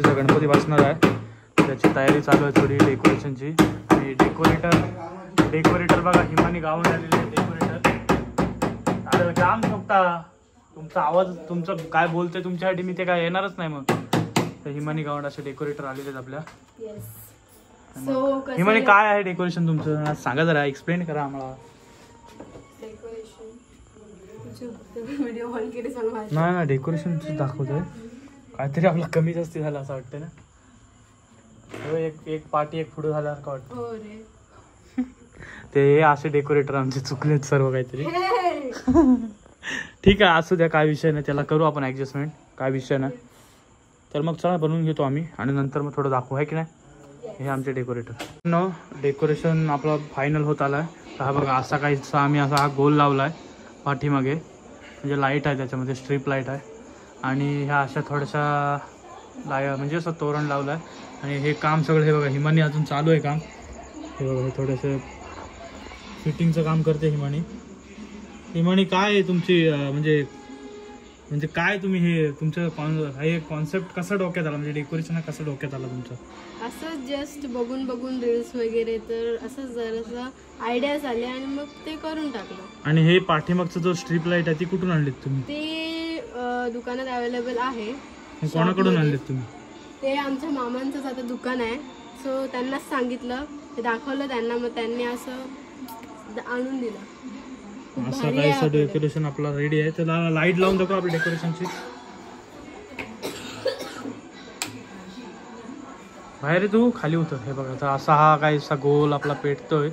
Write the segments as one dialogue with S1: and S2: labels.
S1: उद्या गणपती बसणार आहे, त्याची तयारी चालू आहे थोडी डेकोरेशनची. आणि डेकोरेटर बघा हिमानी गावून आलेले आहे. डेकोरेटर अरे जाम चुकता तुमचा आवाज, तुमचं काय बोलतोय तुमच्यासाठी मी ते काय येणारच नाही. मग तर हिमानी गावंड असे डेकोरेटर आलेले आहेत आपल्या. हिमानी काय आहे डेकोरेशन तुमचं सांगा जरा, एक्सप्लेन करा आम्हाला. नाही ना डेकोरेशन दाखवतोय काहीतरी आपला कमी जास्त झालं असं वाटतं ना. एक पार्टी एक पुढे झाल्यासारखं वाटतं. ते असे डेकोरेटर आमचे चुकलेत सर्व काहीतरी. ठीक आहे असू द्या, काय विषय नाही, त्याला करू आपण ऍडजस्टमेंट, काय विषय नाही. तर मग चला बनवून घेतो आम्ही आणि नंतर मग थोडं दाखवू आहे की नाही. हे आमचे डेकोरेटर डेकोरेशन आपला फायनल होत आलाय. हा बघा असा काहीसा आम्ही असा हा गोल लावलाय पाठीमागे, म्हणजे लाईट आहे त्याच्यामध्ये, स्ट्रीप लाईट आहे. आणि ह्या अशा थोड्याशा म्हणजे असं तोरण लावलं आहे. आणि हे काम सगळं हे बघा हिमानी अजून चालू आहे काम. हे बघा हे थोडंसं फिटिंगचं काम करते हिमानी. हिमानी काय आहे तुमची म्हणजे काय तुम्ही हे तुमचं हे कॉन्सेप्ट कसं डोक्यात आला, म्हणजे डेकोरेशन कसं डोक्यात आलं तुमचं?
S2: असं जस्ट बघून रील्स वगैरे, तर असं जरासं आयडियाज आले आणि मग ते करून टाकलं.
S1: आणि हे पाठीमागचं जो स्ट्रीप लाईट आहे ती कुठून आणलीत तुम्ही?
S2: ते दुकानात अवेलेबल आहे.
S1: कोणाकडून आणलीत तुम्ही?
S2: ते आमच्या मामांचंच आता दुकान आहे, सो त्यांनाच सांगितलं, ते दाखवलं त्यांना, मग त्यांनी असं आणून दिलं.
S1: असं काहीसं डेकोरेशन आपला रेडी आहे. त्याला लाईट लावून दाखव आपल्या डेकोरेशनची. बाहेर तू खाली उतर. हे बघा तर असा हा काहीसा गोल आपला पेटतोय.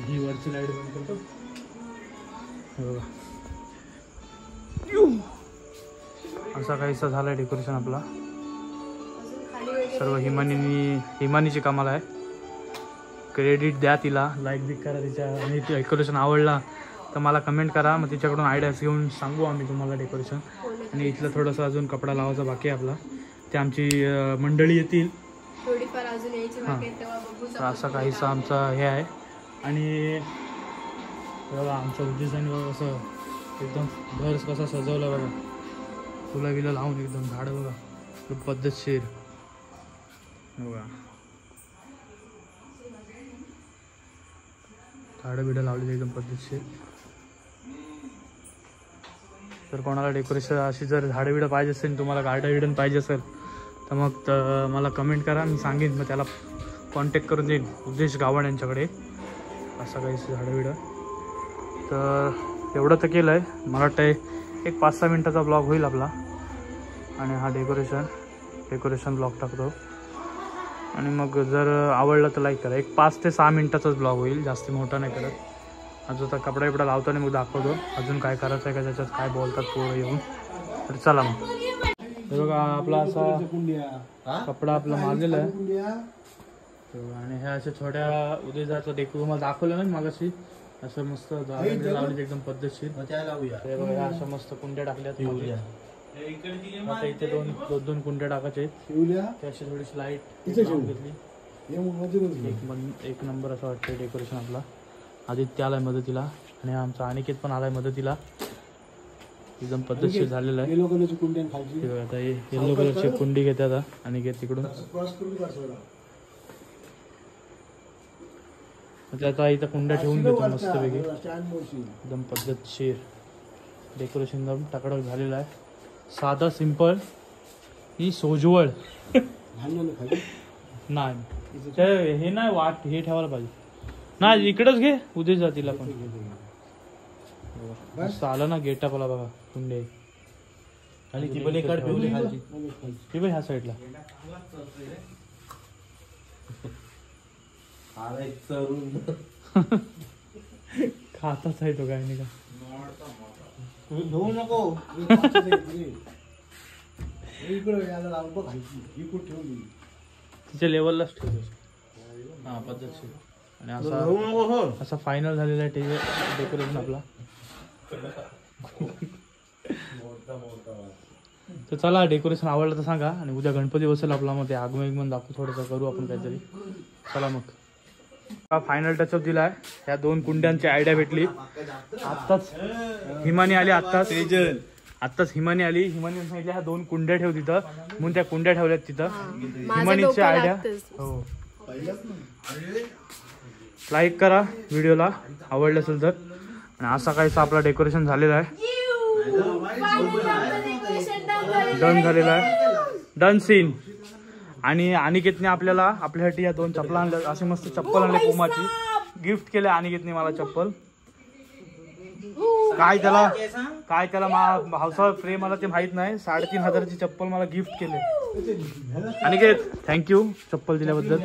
S1: ही वरची लाईट बंद करतो. हे बघा असा काहीसा झालाय डेकोरेशन आपला. सर्व हिमानीची कामाला आहे. क्रेडिट द्या तिला, लाईक बिक करा तिच्या. आणि डेकोरेशन आवडला तर मला कमेंट करा, मग तिच्याकडून आयडियाज घेऊन सांगू आम्ही तुम्हाला डेकोरेशन. आणि इथलं थोडंसं अजून कपडा लावायचा बाकी आहे आपला, ते आमची मंडळी येतील
S2: थोडीफार अजून यायची बाकी आहे, तेव्हा बघू.
S1: असा काहीसा आमचा हे आहे. आणि बघा आमच्या उद्देशाने बघा असं एकदम घर कसं सजवलं बघा, फुलं बिलं लावून एकदम झाडं बघा पद्धतशीर बघा, झाडं बिडं लावलेली एकदम पद्धतशीर. तर कोणाला डेकोरेशन अशी जर झाडं बिडं पाहिजे असेल, तुम्हाला गार्डन पाहिजे असेल तर मग मला कमेंट करा, मी सांगेन, मग त्याला कॉन्टॅक्ट करून देईन उद्देश गावण यांच्याकडे. असं काही झाडं बिडं. तर एवढं तर केलं आहे. मला वाटतं एक 5-6 मिनटाचा ब्लॉग होईल आपला. आणि हा डेकोरेशन ब्लॉग टाकतो. आणि मग जर आवडलं तर लाईक करा. एक 5 ते 6 मिनटाचाच ब्लॉग होईल, जास्त मोठा नाही करत. अजून तर कपडा बिपडा लावतो आणि मग दाखवतो अजून काय करायचं आहे का, त्याच्यात काय बोलतात पोरं येऊन. तर चला मग. हे बघा आपला असा कपडा आपला मारलेला आहे. आणि ह्या अशा छोट्या उद्देशाचं तुम्हाला दाखवलं ना मागाशी, असं मस्त लावली एकदम पद्धतशीर. हे बघा अशा मस्त कुंड्या टाकल्यात. आता इथे दोन कुंड्या टाकायचे आहेत. अशी थोडीशी लाईट घेतली. एक नंबर असं वाटतं डेकोरेशन आपला. आदित्य आलाय मदतीला आणि आमचा अनिकेत पण आलाय मदतीला. एकदम पद्धतशीर झालेलं आहे. आता येलो कलरची कुंडी घेते आता अनिकेत तिकडून. आता इथं कुंड्या ठेवून घेतो मस्तपैकी, एकदम पद्धतशीर डेकोरेशन एकदम टकाटक झालेलं आहे. साधा सिंपल ही सोजवळ नाही, हे नाही वाट हे ठेवायला पाहिजे. नाही इकडेच घे उद्या जातीला पण मस्त आलं ना गेटअपला बघा कुंडे. आणि ती पण एकाड ठेवली खालची, ती पण ह्या साईडला. खाताच आहे तो काय नाही का.
S3: धुवू नको
S1: तिच्या लेवललाच ठेवतो. हा पद्धतशीर. आणि असा फायनल झालेला आहे डेकोरेशन आपला. तर चला डेकोरेशन आवडलं तर सांगा. आणि उद्या गणपती बसेल आपला, मग ते आगमन दाखवू थोडंसं करू आपण काहीतरी. चला मग फायनल टचअप दिलाय. ह्या 2 कुंड्यांची आयडिया भेटली आत्ताच. हिमानी आली आत्ताच. आत्ताच हिमानी आली. हिमानी सांगितलं ह्या 2 कुंड्या ठेव तिथं, म्हणून त्या कुंड्या ठेवल्यात तिथं.
S2: माझं
S1: हिमानीची
S2: डोकं
S1: आयडिया.
S2: लागतंच.
S1: हो, लाईक करा व्हिडिओला आवडलं असेल तर. आणि असा काहीसा आपला डेकोरेशन झालेला आहे. डन झालेला आहे. Done scene. आणि अनिकेतने आपल्याला आपल्यासाठी या 2 चप्पल आणल्या. असे मस्त चप्पल आणले पुमाची. गिफ्ट केले अनिकेतने मला चप्पल. काय त्याला भावसा प्रेम मला ते माहित नाही. 3,500ची चप्पल मला गिफ्ट केले. अनिकेत थँक्यू चप्पल दिल्याबद्दल.